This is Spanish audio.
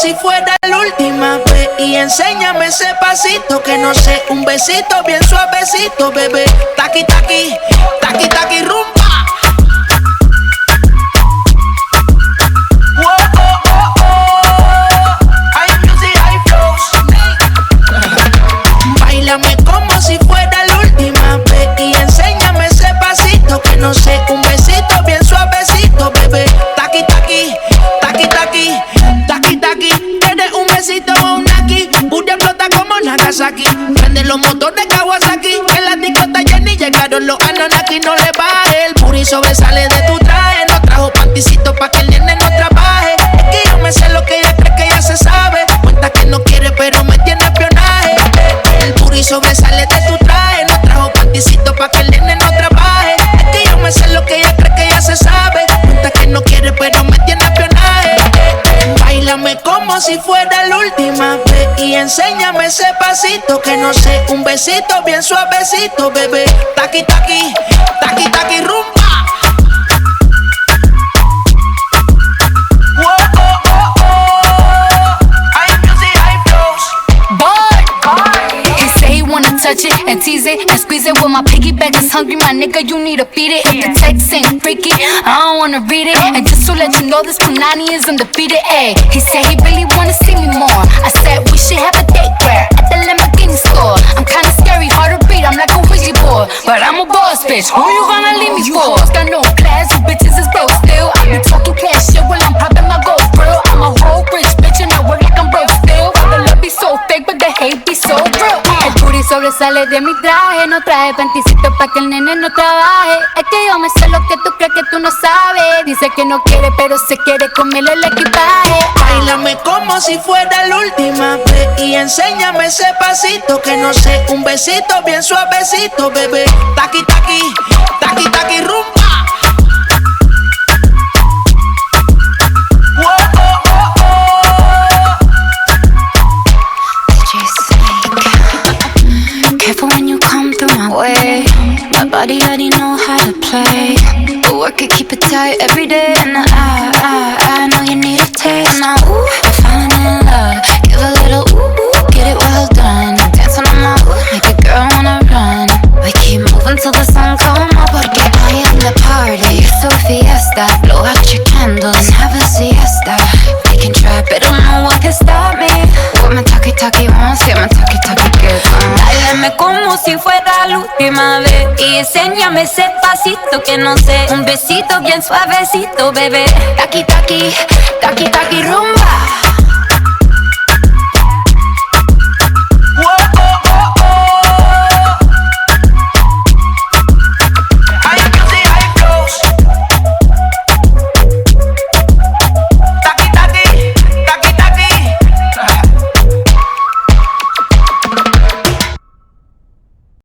si fuera la última vez y enséñame ese pasito que no sé, un besito bien suavecito, bebé. Taqui, taqui, taqui, taqui, rumba. Báilame como si fuera la última vez y enséñame ese pasito que no sé, un besito bien suavecito, bebé. Taqui, taqui, taqui, taqui, taqui, taqui. Tienes un besito o un aquí, booty explota como Nagasaki. Prende los motores Kawasaki, que la disco está llena y llegaron los Anunnaki. No le baje, el booty sobresale de tu traje. No trajo panticito pa' que el nene no trabaje. Es que yo me sé lo que ella cree que ya se sabe. Cuenta que no quiere pero me tiene espionaje. El booty sobresale de tu traje. No trajo panticito pa' que el nene no trabaje. Es que yo me sé lo que ella cree que ya se sabe. Cuenta que no quiere pero me tiene espionaje. Báilame como si fuera la última vez y enséñame ese pasito que no sé, un besito bien suavecito, bebé. Taqui, taqui, taqui, taqui, rumba. Touch it and tease it and squeeze it. When my piggyback is hungry, my nigga, you need to feed it. If the text ain't freaky, I don't wanna read it. And just to let you know, this Punani is undefeated. Ayy, he said he really wanna see me more. I said we should have a date where at the Lamborghini store. I'm kinda scary, hard to read, I'm like a Ouija board, but I'm a boss bitch. Who you gonna leave me for? Got no class, you bitches is broke still. I be talking cash shit while I'm popping my gold grill. I'm a whole rich bitch and I work like I'm broke still. The love be so fake, but the hate be so real. El booty sobresale de mi traje. No traje panticito pa' que el nene no trabaje. Es que yo me sé lo que tú crees que tú no sabes. Dice que no quiere pero se quiere comerle el equipaje. Báilame como si fuera la última vez y enséñame ese pasito que no sé, un besito bien suavecito, bebé. Taqui, taqui, taqui, taqui, rumba. Careful when you come through my way. My body already know how to play. But work it, keep it tight every day. And I know you need a taste. Now, ooh, I'm falling in love. Give a little ooh, get it well done. Dancing on my ooh, make a girl wanna run. We keep moving till the sun come up. Porque I am the party. It's a fiesta. Blow out your candles and have a siesta. They can try, but no one can stop me. What my talkie wants, get my talkie good. Báilame como si fuera la última vez y enséñame ese pasito que no sé, un besito bien suavecito, bebé. Taqui, taqui, taqui, taqui, rumba.